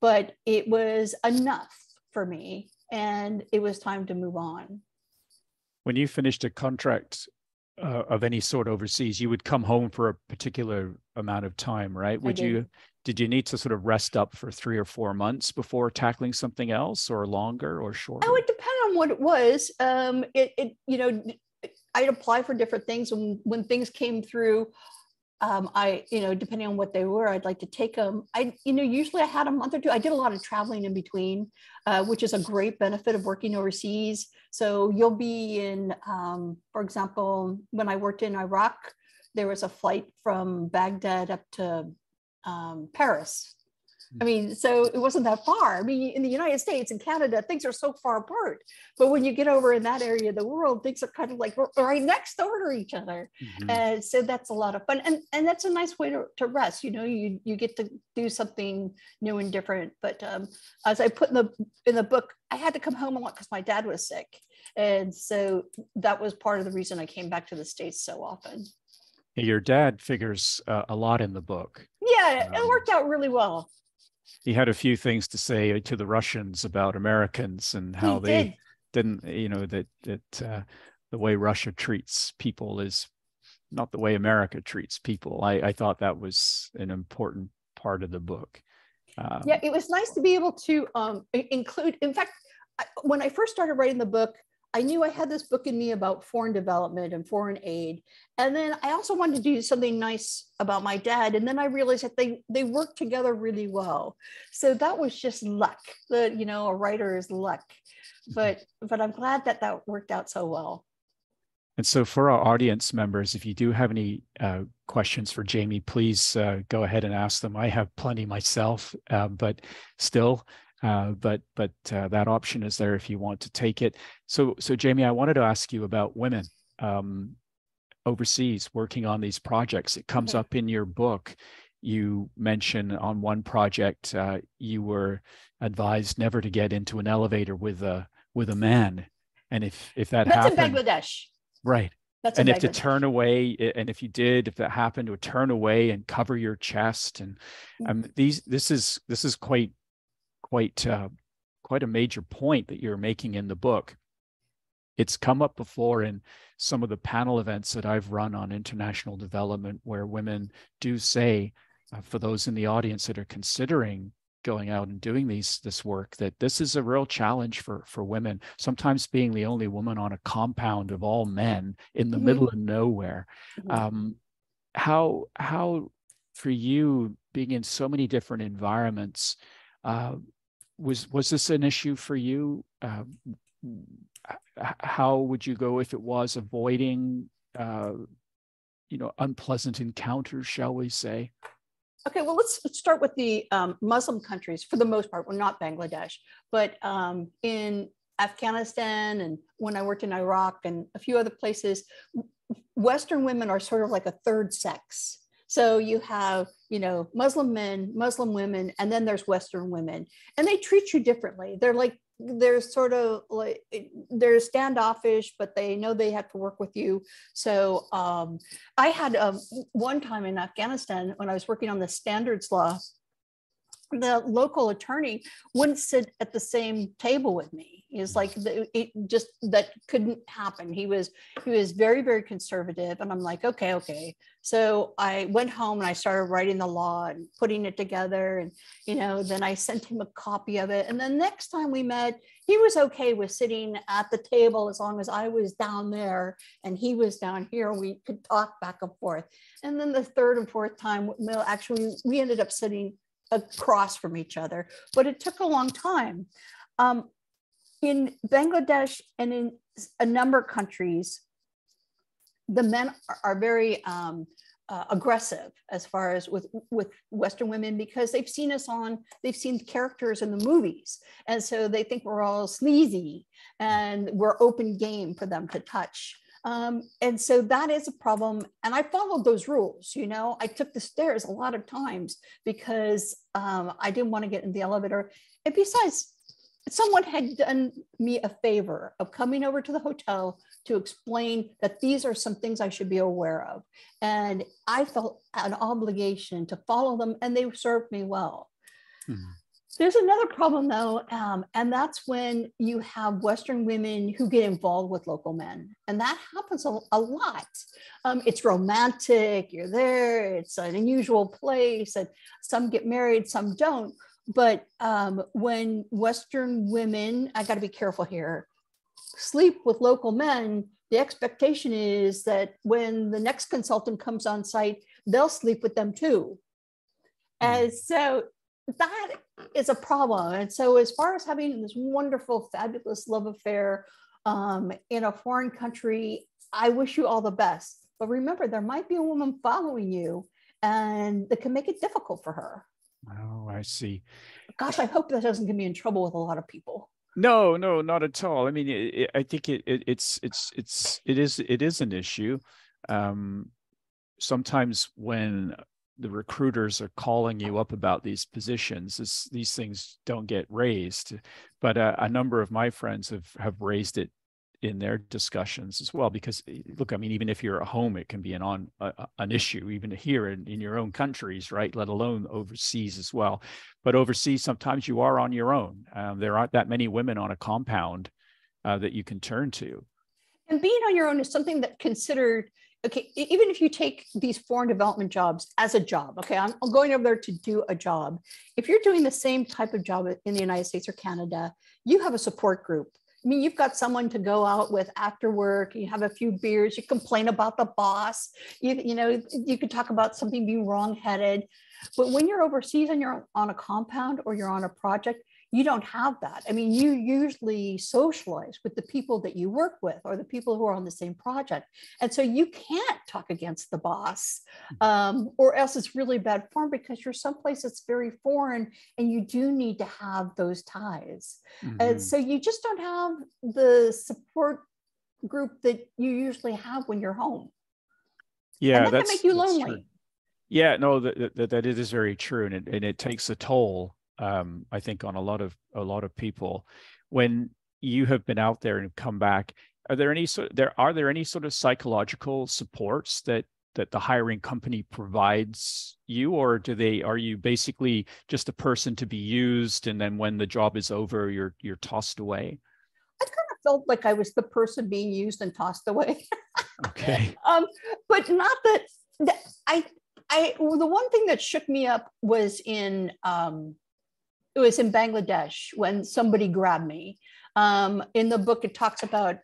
but it was enough for me, and it was time to move on. When you finished a contract of any sort overseas, you would come home for a particular amount of time, right? Did you need to sort of rest up for 3 or 4 months before tackling something else, or longer or shorter? It would depend on what it was. I'd apply for different things, and when things came through, depending on what they were, I'd like to take them. Usually I had a month or two. I did a lot of traveling in between, which is a great benefit of working overseas. So you'll be in, for example, when I worked in Iraq, there was a flight from Baghdad up to Paris. I mean, so it wasn't that far. I mean, in the United States and Canada, things are so far apart. But when you get over in that area of the world, things are kind of like right next door to each other. Mm-hmm. And so that's a lot of fun. And that's a nice way to rest. You get to do something new and different. But as I put in the book, I had to come home a lot because my dad was sick. And so that was part of the reason I came back to the States so often. Your dad figures a lot in the book. Yeah, it worked out really well. He had a few things to say to the Russians about Americans and how they didn't, that the way Russia treats people is not the way America treats people. I thought that was an important part of the book. Yeah, it was nice to be able to include, in fact, when I first started writing the book, I knew I had this book in me about foreign development and foreign aid. And then I also wanted to do something nice about my dad. And then I realized that they work together really well. So that was just luck. A writer is luck. But I'm glad that worked out so well. And so for our audience members, if you do have any questions for Jamie, please go ahead and ask them. I have plenty myself, but still, but that option is there if you want to take it. So Jamie, I wanted to ask you about women overseas working on these projects. It comes up in your book. You mention on one project you were advised never to get into an elevator with a man, and if that happened, that's in Bangladesh, right? That's and if to turn away, and if that happened, to turn away and cover your chest, and this is quite a major point that you're making in the book. It's come up before in some of the panel events that I've run on international development, where women do say, for those in the audience that are considering going out and doing this work, that this is a real challenge for women, sometimes being the only woman on a compound of all men in the middle of nowhere. How for you, being in so many different environments, was this an issue for you? How would you go if it was avoiding unpleasant encounters, shall we say? Okay, well, let's start with the Muslim countries. For the most part, well, not Bangladesh, but in Afghanistan, and when I worked in Iraq and a few other places, Western women are sort of like a third sex. So you have, Muslim men, Muslim women, and then there's Western women, and they treat you differently. They're standoffish, but they know they have to work with you. So I had one time in Afghanistan when I was working on the standards law, the local attorney wouldn't sit at the same table with me. It's like that couldn't happen. He was very, very conservative. And I'm like, okay. So I went home and I started writing the law and putting it together. And, then I sent him a copy of it. And the next time we met, he was okay with sitting at the table as long as I was down there and he was down here. We could talk back and forth. And then the third and fourth time, actually, we ended up sitting across from each other, but it took a long time. In Bangladesh and in a number of countries, the men are very aggressive as far as with Western women, because they've seen characters in the movies. And so they think we're all sleazy and we're open game for them to touch. And so that is a problem. And I followed those rules. I took the stairs a lot of times because I didn't want to get in the elevator. And besides, someone had done me a favor of coming over to the hotel to explain that these are some things I should be aware of. And I felt an obligation to follow them, and they served me well. Mm-hmm. There's another problem though, and that's when you have Western women who get involved with local men. And that happens a lot. It's romantic, you're there, it's an unusual place, and some get married, some don't. But when Western women, I gotta be careful here, sleep with local men, the expectation is that when the next consultant comes on site, they'll sleep with them too. And so that is a problem. And so as far as having this wonderful, fabulous love affair in a foreign country, I wish you all the best. But remember, there might be a woman following you and that can make it difficult for her. Oh, I see. Gosh, I hope that doesn't get me in trouble with a lot of people. No, not at all. I mean, I think it is an issue. Sometimes when the recruiters are calling you up about these positions, these things don't get raised. But a number of my friends have raised it in their discussions as well, because look, I mean, even if you're at home, it can be an issue, even here in your own countries, right? Let alone overseas as well. But overseas, sometimes you are on your own. There aren't that many women on a compound that you can turn to. And being on your own is something that considered, okay, even if you take these foreign development jobs as a job, okay, I'm going over there to do a job. If you're doing the same type of job in the United States or Canada, you have a support group. I mean, you've got someone to go out with after work, you have a few beers, you complain about the boss, you could talk about something being wrong-headed. But when you're overseas and you're on a compound or you're on a project, you don't have that. I mean, you usually socialize with the people that you work with or the people who are on the same project. And so you can't talk against the boss or else it's really bad form, because you're someplace that's very foreign and you do need to have those ties. Mm-hmm. And so you just don't have the support group that you usually have when you're home. Yeah, and that can make you lonely. True. Yeah, no, that is very true. And it takes a toll. I think on a lot of people. When you have been out there and come back, are there any sort of psychological supports that the hiring company provides you, or are you basically just a person to be used, and then when the job is over, you're tossed away? I kind of felt like I was the person being used and tossed away. Okay. But not that the one thing that shook me up was in Bangladesh when somebody grabbed me. In the book, it talks about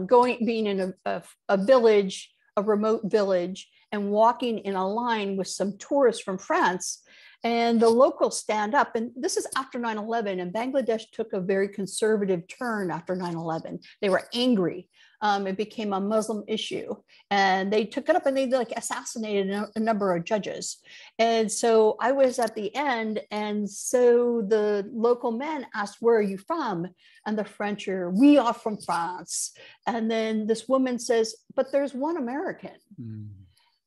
being in a village, a remote village, and walking in a line with some tourists from France. And the locals stand up, and this is after 9/11, and Bangladesh took a very conservative turn after 9/11. They were angry. It became a Muslim issue, and they took it up and they assassinated a number of judges. And so I was at the end, and so the local men asked, "Where are you from?" And the French are, "We are from France." And then this woman says, "But there's one American." Mm.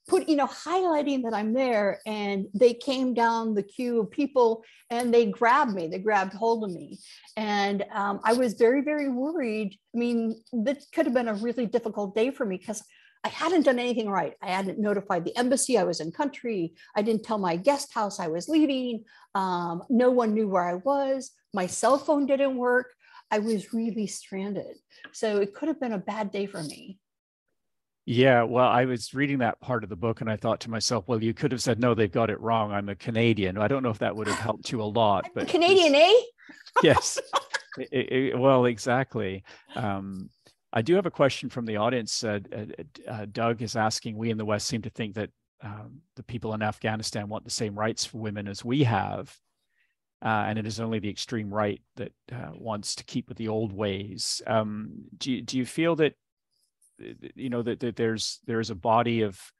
Highlighting that I'm there, and they came down the queue of people and they grabbed me, they grabbed hold of me. And I was very, very worried. I mean, that could have been a really difficult day for me, because I hadn't done anything right. I hadn't notified the embassy I was in country. I didn't tell my guest house I was leaving. No one knew where I was. My cell phone didn't work. I was really stranded. So it could have been a bad day for me. Yeah, well, I was reading that part of the book and I thought to myself, well, you could have said, no, they've got it wrong. I'm a Canadian. I don't know if that would have helped you a lot, but Canadian, eh? Yes, well, exactly. I do have a question from the audience. Doug is asking, we in the West seem to think that the people in Afghanistan want the same rights for women as we have. And it is only the extreme right that wants to keep with the old ways. Do you feel that that there's a body of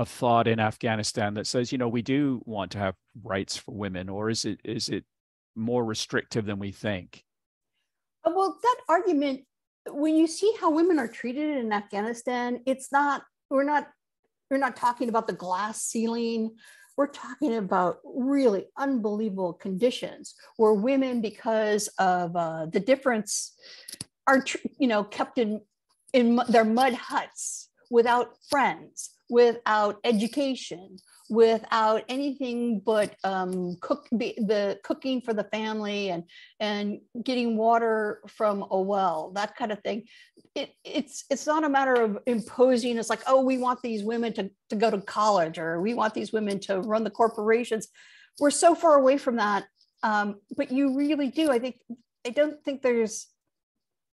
thought in Afghanistan that says, we do want to have rights for women, or is it more restrictive than we think? Well, that argument, when you see how women are treated in Afghanistan, we're not talking about the glass ceiling. We're talking about really unbelievable conditions where women, because of the difference, are kept in their mud huts without friends, without education, without anything but the cooking for the family and getting water from a well, that kind of thing. It's not a matter of imposing. It's like, oh, we want these women to go to college, or we want these women to run the corporations. We're so far away from that. But you really do. I don't think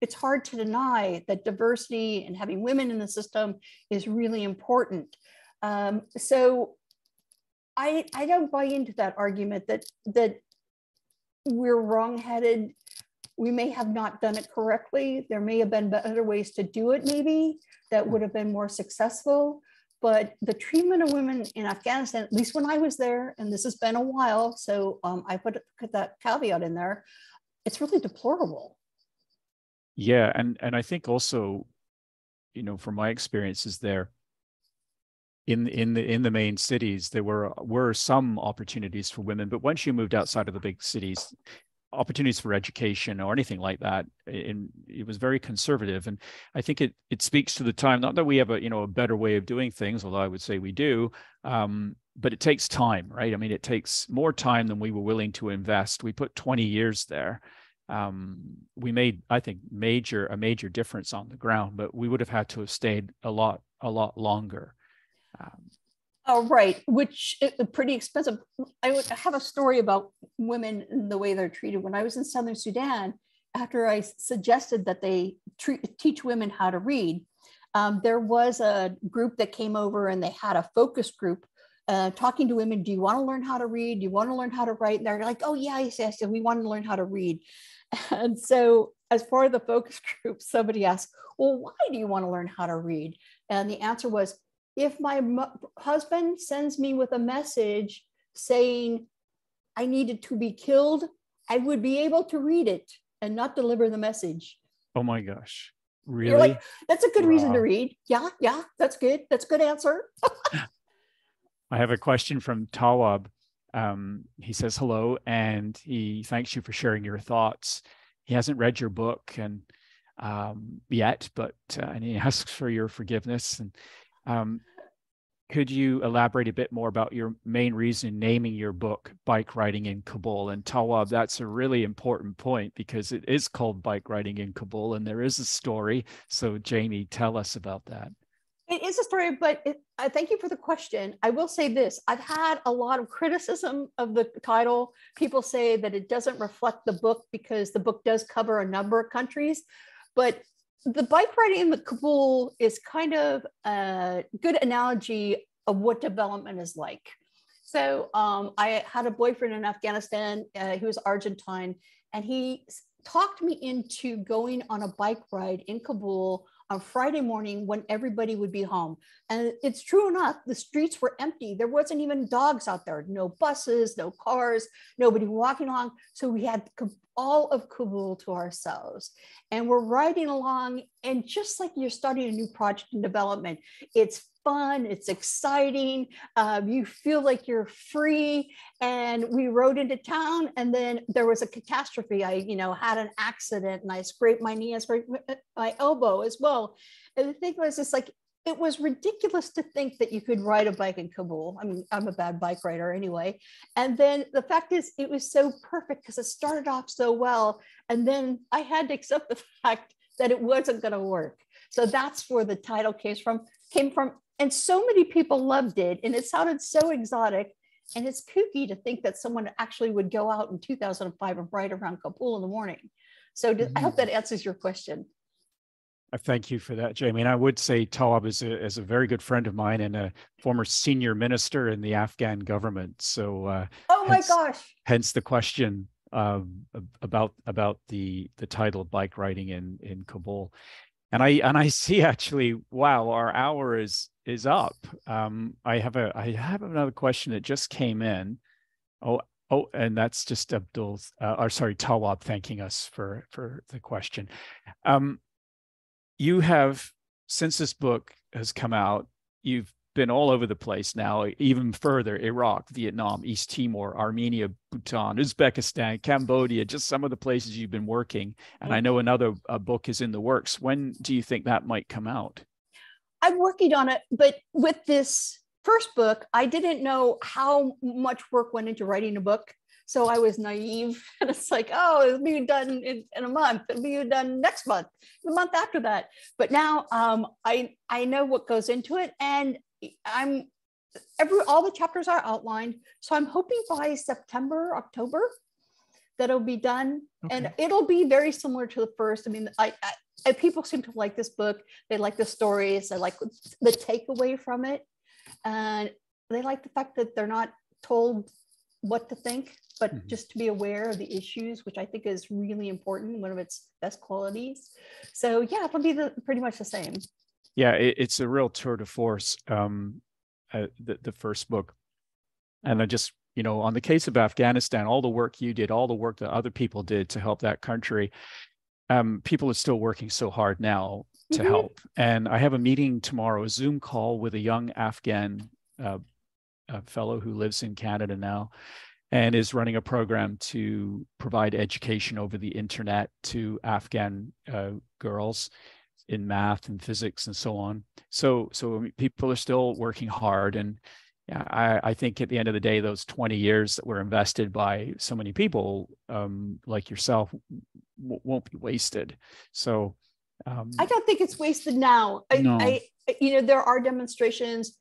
it's hard to deny that diversity and having women in the system is really important. So I don't buy into that argument that we're wrongheaded. We may have not done it correctly. There may have been better ways to do it, maybe, that would have been more successful. But the treatment of women in Afghanistan, at least when I was there, and this has been a while, so I put that caveat in there, it's really deplorable. Yeah, and I think also, from my experiences there, in the main cities, there were some opportunities for women, but once you moved outside of the big cities, opportunities for education or anything like that, it was very conservative. And I think it speaks to the time, not that we have a better way of doing things, although I would say we do, but it takes time, right? I mean, it takes more time than we were willing to invest. We put 20 years there. We made, I think, a major difference on the ground, but we would have had to have stayed a lot longer. Oh, right, which is pretty expensive. I have a story about women and the way they're treated. When I was in Southern Sudan, after I suggested that they teach women how to read, there was a group that came over and they had a focus group talking to women. Do you want to learn how to read? Do you want to learn how to write? And they're like, oh, yeah, yes, we want to learn how to read. And so as part of the focus group, somebody asked, well, why do you want to learn how to read? And the answer was, if my husband sends me with a message saying I needed to be killed, I would be able to read it and not deliver the message. Oh my gosh. Really? You're like, that's a good reason to read. Yeah, that's good. That's a good answer. I have a question from Tawab. He says hello, and he thanks you for sharing your thoughts. He hasn't read your book and yet, but and he asks for your forgiveness. And could you elaborate a bit more about your main reason naming your book Bike Riding in Kabul? And Tawab, that's a really important point because it is called Bike Riding in Kabul and there is a story. So Jamie, tell us about that. It is a story, but thank you for the question. I will say this. I've had a lot of criticism of the title. People say that it doesn't reflect the book because the book does cover a number of countries, but the bike riding in the Kabul is kind of a good analogy of what development is like. So I had a boyfriend in Afghanistan. He was Argentine, and he talked me into going on a bike ride in Kabul on Friday morning when everybody would be home. And it's true enough, the streets were empty. There wasn't even dogs out there, no buses, no cars, nobody walking along. So we had all of Kabul to ourselves. And we're riding along, and just like you're starting a new project in development, it's fun, it's exciting, you feel like you're free. And we rode into town, and then there was a catastrophe. I had an accident and I scraped my knee, I scraped my elbow as well. And the thing was, it's like, it was ridiculous to think that you could ride a bike in Kabul. I mean, I'm a bad bike rider anyway. And then the fact is, it was so perfect because it started off so well. And then I had to accept the fact that it wasn't going to work. So that's where the title came from. And so many people loved it. And it sounded so exotic. And it's kooky to think that someone actually would go out in 2005 and ride around Kabul in the morning. So I hope that answers your question. Thank you for that, Jamie. And I would say Tawab is a very good friend of mine and a former senior minister in the Afghan government. So, oh my gosh! Hence the question about the title Bike Riding in Kabul. And I see actually, wow, our hour is up. I have another question that just came in. Oh, and that's just Abdul's, Tawab thanking us for the question. You have, since this book has come out, you've been all over the place now, even further, Iraq, Vietnam, East Timor, Armenia, Bhutan, Uzbekistan, Cambodia, just some of the places you've been working. And I know another book is in the works. When do you think that might come out? I'm working on it, but with this first book, I didn't know how much work went into writing a book. So I was naive, and it's like, oh, it'll be done in a month. It'll be done next month, the month after that. But now I know what goes into it, and all the chapters are outlined. So I'm hoping by September, October, that it'll be done, and it'll be very similar to the first. I mean, I people seem to like this book. They like the stories. They like the takeaway from it, and they like the fact that they're not told what to think, but just to be aware of the issues, which I think is really important, one of its best qualities. So yeah, it'll be pretty much the same. Yeah, it's a real tour de force, the first book. And I just, on the case of Afghanistan, all the work you did, all the work that other people did to help that country, people are still working so hard now to help. And I have a meeting tomorrow, a Zoom call with a young Afghan a fellow who lives in Canada now and is running a program to provide education over the internet to Afghan girls in math and physics and so on. So people are still working hard. And I think at the end of the day, those 20 years that were invested by so many people like yourself won't be wasted. So I don't think it's wasted now. No. There are demonstrations.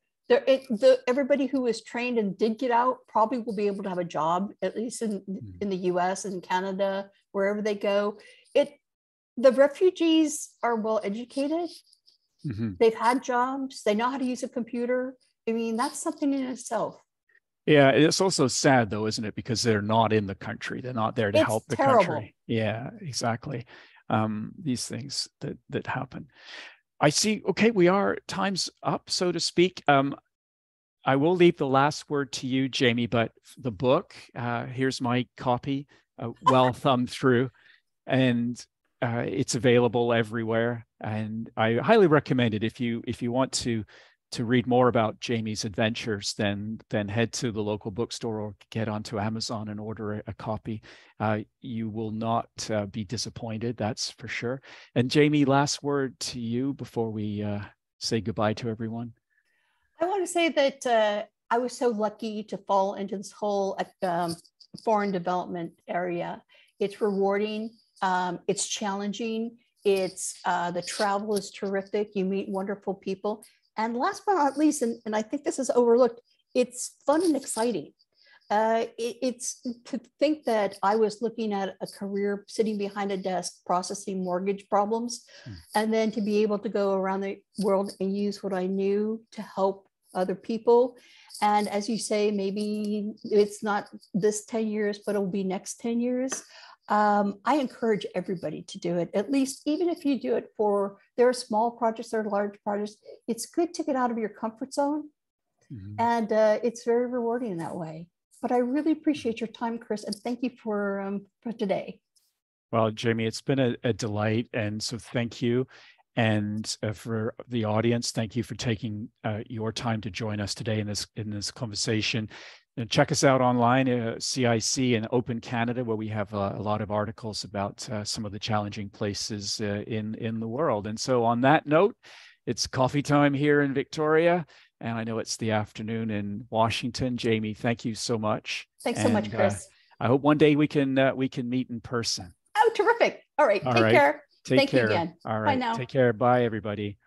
Everybody who was trained and did get out probably will be able to have a job, at least in the US and Canada, wherever they go. The refugees are well educated. They've had jobs. They know how to use a computer. I mean, that's something in itself. Yeah, it's also sad though, isn't it? Because they're not in the country. They're not there to help the country. Yeah, exactly. These things that happen. I see. Okay, time's up, so to speak. I will leave the last word to you, Jamie, but the book, here's my copy, well thumbed through, and it's available everywhere. And I highly recommend it. If you want to read more about Jamie's adventures, then head to the local bookstore or get onto Amazon and order a copy. You will not be disappointed, that's for sure. And Jamie, last word to you before we say goodbye to everyone. I want to say that I was so lucky to fall into this whole foreign development area. It's rewarding. It's challenging. The travel is terrific. You meet wonderful people. And last but not least, and I think this is overlooked, it's fun and exciting. It's to think that I was looking at a career sitting behind a desk processing mortgage problems, and then to be able to go around the world and use what I knew to help other people. And as you say, maybe it's not this 10 years, but it'll be next 10 years. I encourage everybody to do it, at least, even if you do it there are small projects, there are large projects. It's good to get out of your comfort zone. And it's very rewarding in that way. But I really appreciate your time, Chris, and thank you for today. Well, Jamie, it's been a delight. And so thank you. And for the audience, thank you for taking your time to join us today in this conversation. And check us out online, CIC and Open Canada, where we have a lot of articles about some of the challenging places in the world. And so on that note, it's coffee time here in Victoria, and I know it's the afternoon in Washington. Jamie, thank you so much. Thanks so much, Chris. I hope one day we can meet in person. Oh, terrific. All right. All Take right. care. Take Thank care. you again. All right. Bye now. Take care. Bye, everybody.